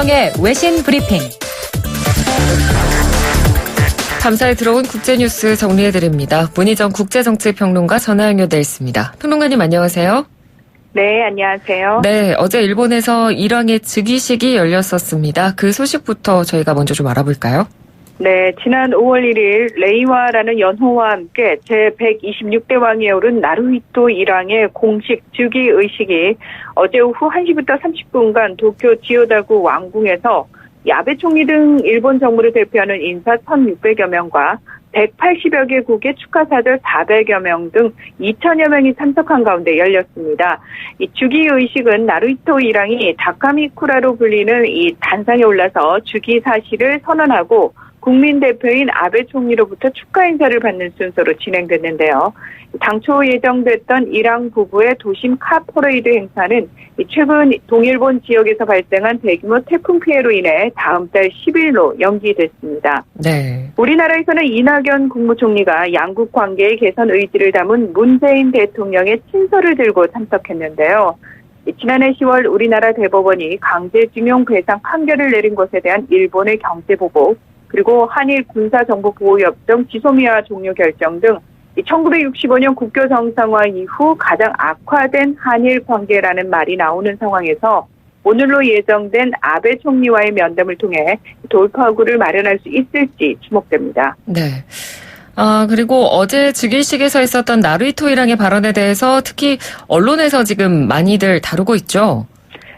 최경영의 외신 브리핑. 감사에 들어온 국제뉴스 정리해드립니다. 문희정 국제정치평론가 전화 연결돼 있습니다. 평론가님 안녕하세요. 네, 안녕하세요. 네, 어제 일본에서 일왕의 즉위식이 열렸었습니다. 그 소식부터 저희가 먼저 좀 알아볼까요? 네, 지난 5월 1일 레이와라는 연호와 함께 제126대 왕위에 오른 나루히토 일왕의 공식 즉위 의식이 어제 오후 1시부터 30분간 도쿄 지요다구 왕궁에서 아베 총리 등 일본 정부를 대표하는 인사 1,600여 명과 180여 개국의 축하사절 400여 명 등 2,000여 명이 참석한 가운데 열렸습니다. 이 즉위 의식은 나루히토 일왕이 다카미쿠라로 불리는 이 단상에 올라서 즉위 사실을 선언하고 국민 대표인 아베 총리로부터 축하 인사를 받는 순서로 진행됐는데요. 당초 예정됐던 일왕 부부의 도심 카 퍼레이드 행사는 최근 동일본 지역에서 발생한 대규모 태풍 피해로 인해 다음 달 10일로 연기됐습니다. 네. 우리나라에서는 이낙연 국무총리가 양국 관계의 개선 의지를 담은 문재인 대통령의 친서를 들고 참석했는데요. 지난해 10월 우리나라 대법원이 강제징용 배상 판결을 내린 것에 대한 일본의 경제보복, 그리고 한일 군사정보보호협정 지소미아 종료 결정 등 1965년 국교 정상화 이후 가장 악화된 한일 관계라는 말이 나오는 상황에서 오늘로 예정된 아베 총리와의 면담을 통해 돌파구를 마련할 수 있을지 주목됩니다. 네. 그리고 어제 즉위식에서 있었던 나루히토 일왕의 발언에 대해서 특히 언론에서 지금 많이들 다루고 있죠.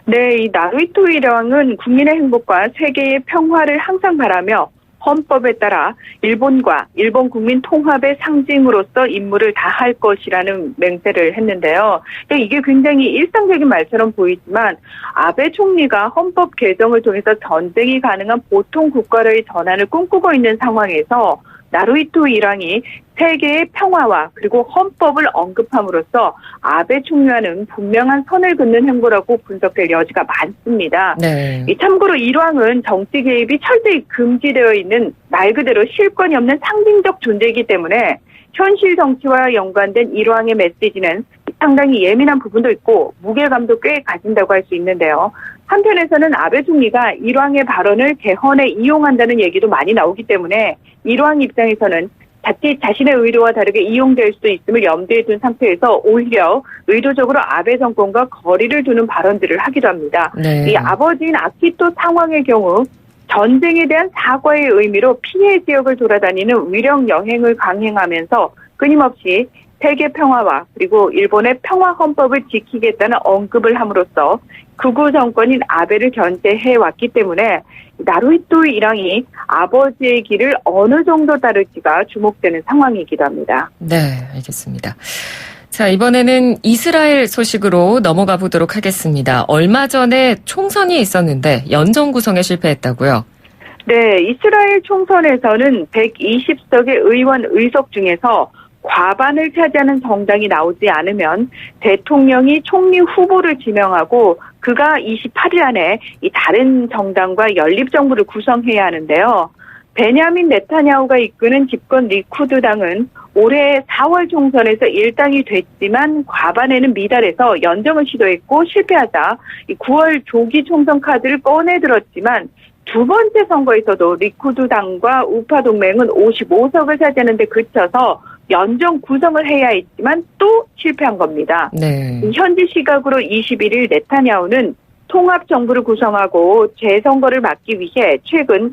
네, 이 나루히토 일왕은 국민의 행복과 세계의 평화를 항상 바라며 헌법에 따라 일본과 일본 국민 통합의 상징으로서 임무를 다할 것이라는 맹세를 했는데요. 이게 굉장히 일상적인 말처럼 보이지만 아베 총리가 헌법 개정을 통해서 전쟁이 가능한 보통 국가로의 전환을 꿈꾸고 있는 상황에서 나루히토 일왕이 세계의 평화와 그리고 헌법을 언급함으로써 아베 총리와는 분명한 선을 긋는 행보라고 분석될 여지가 많습니다. 네. 참고로 일왕은 정치 개입이 철저히 금지되어 있는 말 그대로 실권이 없는 상징적 존재이기 때문에 현실 정치와 연관된 일왕의 메시지는 상당히 예민한 부분도 있고 무게감도 꽤 가진다고 할 수 있는데요. 한편에서는 아베 총리가 일왕의 발언을 개헌에 이용한다는 얘기도 많이 나오기 때문에 일왕 입장에서는 자칫 자신의 의도와 다르게 이용될 수도 있음을 염두에 둔 상태에서 오히려 의도적으로 아베 정권과 거리를 두는 발언들을 하기도 합니다. 네. 이 아버지인 아키토 상황의 경우 전쟁에 대한 사과의 의미로 피해 지역을 돌아다니는 위령 여행을 강행하면서 끊임없이 세계 평화와 그리고 일본의 평화 헌법을 지키겠다는 언급을 함으로써 극우 정권인 아베를 견제해왔기 때문에 나루히토 일왕이 아버지의 길을 어느 정도 따를지가 주목되는 상황이기도 합니다. 네, 알겠습니다. 자, 이번에는 이스라엘 소식으로 넘어가 보도록 하겠습니다. 얼마 전에 총선이 있었는데 연정 구성에 실패했다고요? 네, 이스라엘 총선에서는 120석의 의원 의석 중에서 과반을 차지하는 정당이 나오지 않으면 대통령이 총리 후보를 지명하고 그가 28일 안에 이 다른 정당과 연립정부를 구성해야 하는데요. 베냐민 네타냐후가 이끄는 집권 리쿠드 당은 올해 4월 총선에서 일당이 됐지만 과반에는 미달해서 연정을 시도했고 실패하자 9월 조기 총선 카드를 꺼내들었지만 두 번째 선거에서도 리쿠드 당과 우파 동맹은 55석을 차지하는 데 그쳐서 연정 구성을 해야 했지만 또 실패한 겁니다. 네. 현지 시각으로 21일 네타냐후는 통합정부를 구성하고 재선거를 막기 위해 최근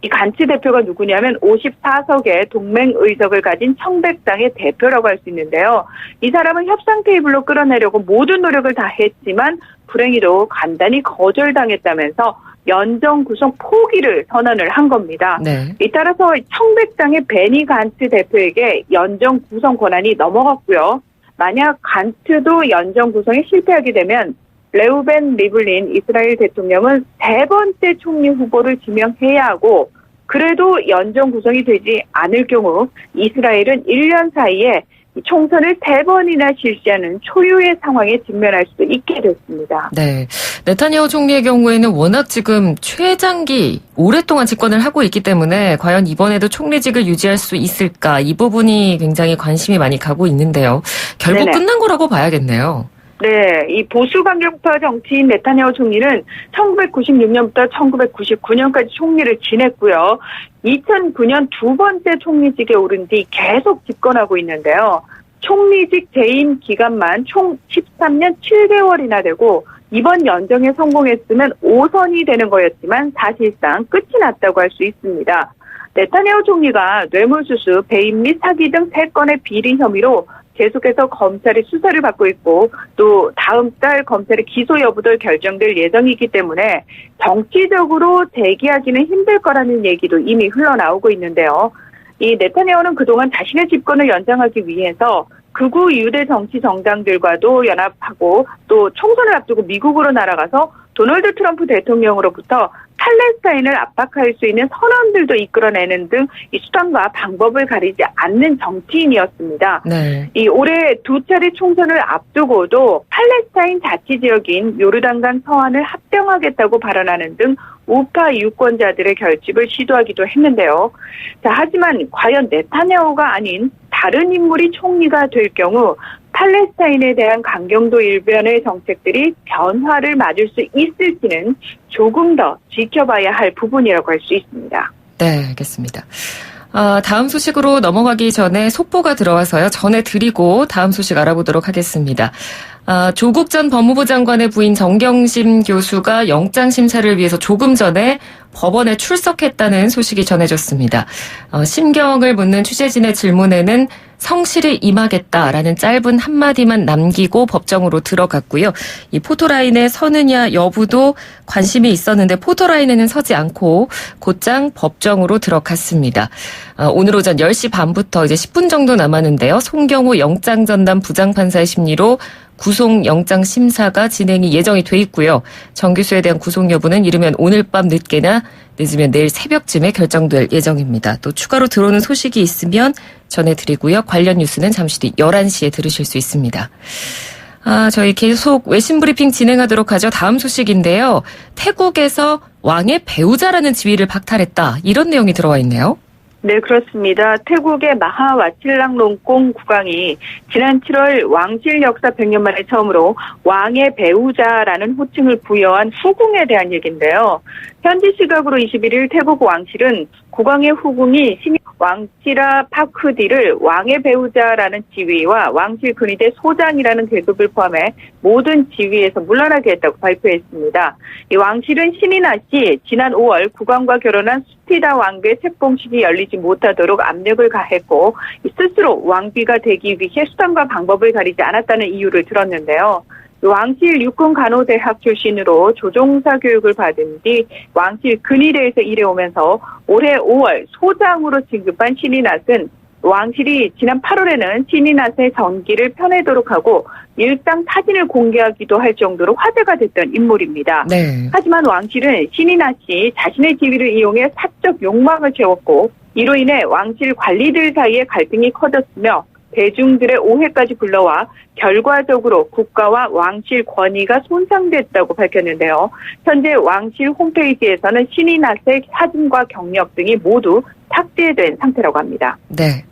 이 간츠 대표가 누구냐면 54석의 동맹 의석을 가진 청백당의 대표라고 할 수 있는데요. 이 사람은 협상 테이블로 끌어내려고 모든 노력을 다 했지만 불행히도 간단히 거절당했다면서 연정 구성 포기를 선언을 한 겁니다. 네. 따라서 청백당의 베니 간츠 대표에게 연정 구성 권한이 넘어갔고요. 만약 간츠도 연정 구성에 실패하게 되면 레우벤 리블린 이스라엘 대통령은 세 번째 총리 후보를 지명해야 하고 그래도 연정 구성이 되지 않을 경우 이스라엘은 1년 사이에 총선을 3번이나 실시하는 초유의 상황에 직면할 수도 있게 됐습니다. 네. 네타냐후 총리의 경우에는 워낙 지금 최장기 오랫동안 집권을 하고 있기 때문에 과연 이번에도 총리직을 유지할 수 있을까 이 부분이 굉장히 관심이 많이 가고 있는데요. 결국 네네. 끝난 거라고 봐야겠네요. 네, 이 보수 강경파 정치인 네타냐후 총리는 1996년부터 1999년까지 총리를 지냈고요. 2009년 두 번째 총리직에 오른 뒤 계속 집권하고 있는데요. 총리직 재임 기간만 총 13년 7개월이나 되고 이번 연정에 성공했으면 5선이 되는 거였지만 사실상 끝이 났다고 할 수 있습니다. 네타냐후 총리가 뇌물수수, 배임 및 사기 등 3건의 비리 혐의로 계속해서 검찰의 수사를 받고 있고 또 다음 달 검찰의 기소 여부도 결정될 예정이기 때문에 정치적으로 재기하기는 힘들 거라는 얘기도 이미 흘러나오고 있는데요. 이 네타냐후는 그동안 자신의 집권을 연장하기 위해서 극우 유대 정치 정당들과도 연합하고 또 총선을 앞두고 미국으로 날아가서 도널드 트럼프 대통령으로부터 팔레스타인을 압박할 수 있는 선언들도 이끌어내는 등 이 수단과 방법을 가리지 않는 정치인이었습니다. 네. 이 올해 두 차례 총선을 앞두고도 팔레스타인 자치지역인 요르단강 서안을 합병하겠다고 발언하는 등 우파 유권자들의 결집을 시도하기도 했는데요. 자, 하지만 과연 네타냐후가 아닌 다른 인물이 총리가 될 경우 팔레스타인에 대한 강경도 일변의 정책들이 변화를 맞을 수 있을지는 조금 더 지켜봐야 할 부분이라고 할 수 있습니다. 네, 알겠습니다. 다음 소식으로 넘어가기 전에 속보가 들어와서요. 전해드리고 다음 소식 알아보도록 하겠습니다. 조국 전 법무부 장관의 부인 정경심 교수가 영장심사를 위해서 조금 전에 법원에 출석했다는 소식이 전해졌습니다. 심경을 묻는 취재진의 질문에는 성실히 임하겠다라는 짧은 한마디만 남기고 법정으로 들어갔고요. 이 포토라인에 서느냐 여부도 관심이 있었는데 포토라인에는 서지 않고 곧장 법정으로 들어갔습니다. 오늘 오전 10시 반부터 이제 10분 정도 남았는데요. 송경호 영장전담 부장판사의 심리로 구속영장 심사가 진행이 예정이 돼 있고요. 정 교수에 대한 구속 여부는 이르면 오늘 밤 늦게나 늦으면 내일 새벽쯤에 결정될 예정입니다. 또 추가로 들어오는 소식이 있으면 전해드리고요. 관련 뉴스는 잠시 뒤 11시에 들으실 수 있습니다. 저희 계속 외신 브리핑 진행하도록 하죠. 다음 소식인데요. 태국에서 왕의 배우자라는 지위를 박탈했다. 이런 내용이 들어와 있네요. 네, 그렇습니다. 태국의 마하와칠랑롱콩 국왕이 지난 7월 왕실 역사 100년 만에 처음으로 왕의 배우자라는 호칭을 부여한 후궁에 대한 얘기인데요. 현지 시각으로 21일 태국 왕실은 국왕의 후궁이 신임 왕치라 파크디를 왕의 배우자라는 지위와 왕실 근위대 소장이라는 계급을 포함해 모든 지위에서 물러나게 했다고 발표했습니다. 이 왕실은 신이나 씨 지난 5월 국왕과 결혼한 수티다 왕비의 책봉식이 열리지 못하도록 압력을 가했고 스스로 왕비가 되기 위해 수단과 방법을 가리지 않았다는 이유를 들었는데요. 왕실 육군 간호대학 출신으로 조종사 교육을 받은 뒤 왕실 근위대에서 일해오면서 올해 5월 소장으로 진급한 신이낫은 왕실이 지난 8월에는 신이낫의 전기를 펴내도록 하고 일당 사진을 공개하기도 할 정도로 화제가 됐던 인물입니다. 네. 하지만 왕실은 신이낫이 자신의 지위를 이용해 사적 욕망을 채웠고 이로 인해 왕실 관리들 사이에 갈등이 커졌으며 대중들의 오해까지 불러와 결과적으로 국가와 왕실 권위가 손상됐다고 밝혔는데요. 현재 왕실 홈페이지에서는 신이낫의 사진과 경력 등이 모두 삭제된 상태라고 합니다. 네.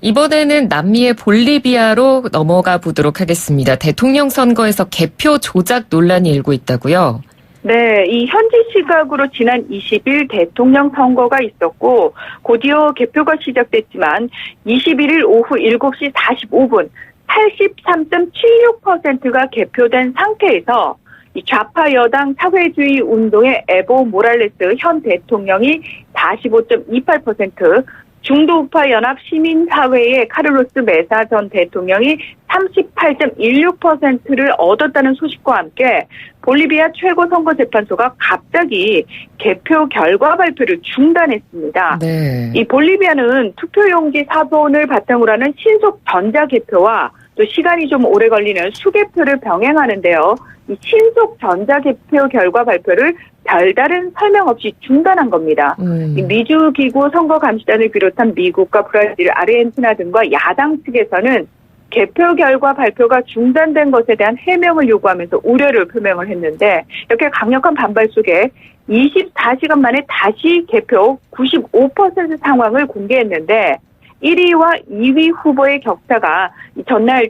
이번에는 남미의 볼리비아로 넘어가 보도록 하겠습니다. 대통령 선거에서 개표 조작 논란이 일고 있다고요? 네, 이 현지 시각으로 지난 20일 대통령 선거가 있었고 곧이어 개표가 시작됐지만 21일 오후 7시 45분 83.76%가 개표된 상태에서 이 좌파 여당 사회주의 운동의 에보 모랄레스 현 대통령이 45.28%, 중도우파 연합 시민사회의 카를로스 메사 전 대통령이 38.16%를 얻었다는 소식과 함께 볼리비아 최고선거재판소가 갑자기 개표 결과 발표를 중단했습니다. 네. 이 볼리비아는 투표용지 사본을 바탕으로 하는 신속 전자개표와 또 시간이 좀 오래 걸리는 수개표를 병행하는데요. 이 신속 전자개표 결과 발표를 별다른 설명 없이 중단한 겁니다. 이 미주기구 선거감시단을 비롯한 미국과 브라질, 아르헨티나 등과 야당 측에서는 개표 결과 발표가 중단된 것에 대한 해명을 요구하면서 우려를 표명을 했는데 이렇게 강력한 반발 속에 24시간 만에 다시 개표 95% 상황을 공개했는데 1위와 2위 후보의 격차가 전날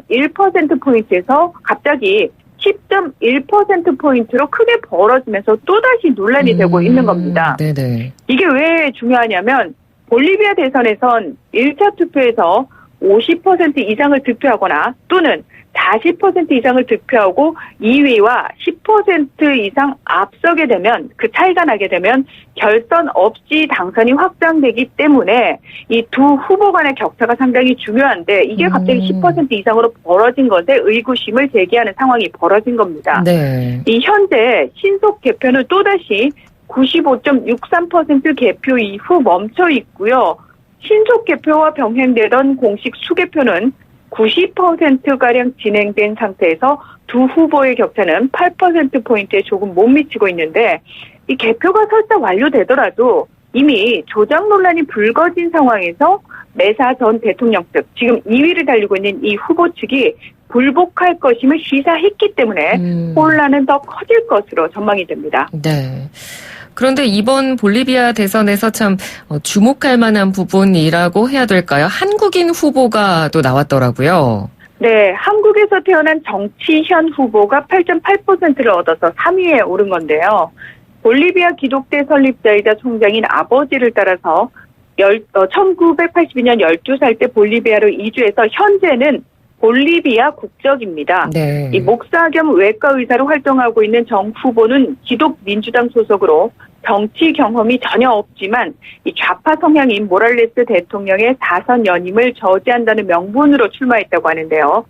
7.1%포인트에서 갑자기 10.1%포인트로 크게 벌어지면서 또다시 논란이 되고 있는 겁니다. 네네. 이게 왜 중요하냐면 볼리비아 대선에선 1차 투표에서 50% 이상을 득표하거나 또는 40% 이상을 득표하고 2위와 10% 이상 앞서게 되면 그 차이가 나게 되면 결선 없이 당선이 확정되기 때문에 이 두 후보 간의 격차가 상당히 중요한데 이게 갑자기 10% 이상으로 벌어진 것에 의구심을 제기하는 상황이 벌어진 겁니다. 네. 이 현재 신속 개표는 또다시 95.63% 개표 이후 멈춰 있고요. 신속 개표와 병행되던 공식 수개표는 90%가량 진행된 상태에서 두 후보의 격차는 8%포인트에 조금 못 미치고 있는데 이 개표가 설사 완료되더라도 이미 조작 논란이 불거진 상황에서 메사 전 대통령 측, 지금 2위를 달리고 있는 이 후보 측이 불복할 것임을 시사했기 때문에 혼란은 더 커질 것으로 전망이 됩니다. 네. 그런데 이번 볼리비아 대선에서 참 주목할 만한 부분이라고 해야 될까요? 한국인 후보가 또 나왔더라고요. 네, 한국에서 태어난 정치현 후보가 8.8%를 얻어서 3위에 오른 건데요. 볼리비아 기독대 설립자이자 총장인 아버지를 따라서 1982년 12살 때 볼리비아로 이주해서 현재는 볼리비아 국적입니다. 네. 이 목사 겸 외과 의사로 활동하고 있는 정 후보는 기독민주당 소속으로 정치 경험이 전혀 없지만 이 좌파 성향인 모랄레스 대통령의 다선 연임을 저지한다는 명분으로 출마했다고 하는데요.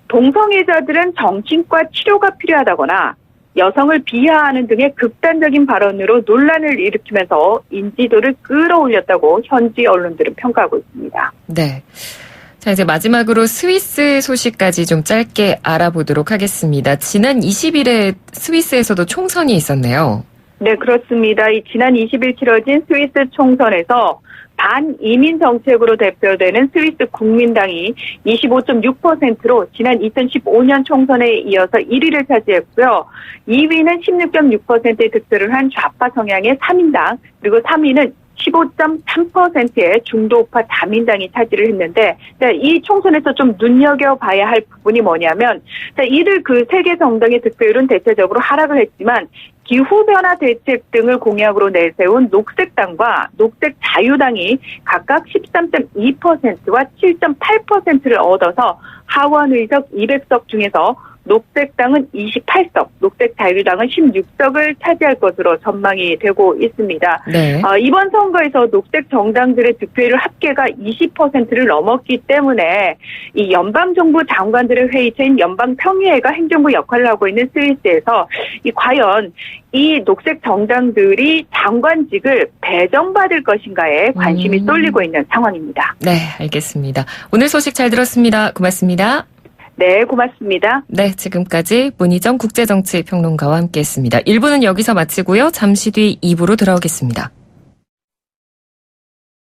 동성애자들은 정신과 치료가 필요하다거나 여성을 비하하는 등의 극단적인 발언으로 논란을 일으키면서 인지도를 끌어올렸다고 현지 언론들은 평가하고 있습니다. 네. 자, 이제 마지막으로 스위스 소식까지 좀 짧게 알아보도록 하겠습니다. 지난 20일에 스위스에서도 총선이 있었네요. 네, 그렇습니다. 지난 20일 치러진 스위스 총선에서 반이민 정책으로 대표되는 스위스 국민당이 25.6%로 지난 2015년 총선에 이어서 1위를 차지했고요. 2위는 16.6%의 득표를 한 좌파 성향의 3인당, 그리고 3위는 15.3%의 중도우파 다민당이 차지를 했는데, 이 총선에서 좀 눈여겨봐야 할 부분이 뭐냐면, 이들 그 세 개 정당의 득표율은 대체적으로 하락을 했지만, 기후변화 대책 등을 공약으로 내세운 녹색당과 녹색자유당이 각각 13.2%와 7.8%를 얻어서 하원 의석 200석 중에서 녹색당은 28석, 녹색자유당은 16석을 차지할 것으로 전망이 되고 있습니다. 네. 이번 선거에서 녹색 정당들의 득표율 합계가 20%를 넘었기 때문에 이 연방정부 장관들의 회의체인 연방평의회가 행정부 역할을 하고 있는 스위스에서 과연 이 녹색 정당들이 장관직을 배정받을 것인가에 관심이 쏠리고 있는 상황입니다. 네, 알겠습니다. 오늘 소식 잘 들었습니다. 고맙습니다. 네, 고맙습니다. 네, 지금까지 문희정 국제정치평론가와 함께했습니다. 1부는 여기서 마치고요. 잠시 뒤 2부로 돌아오겠습니다.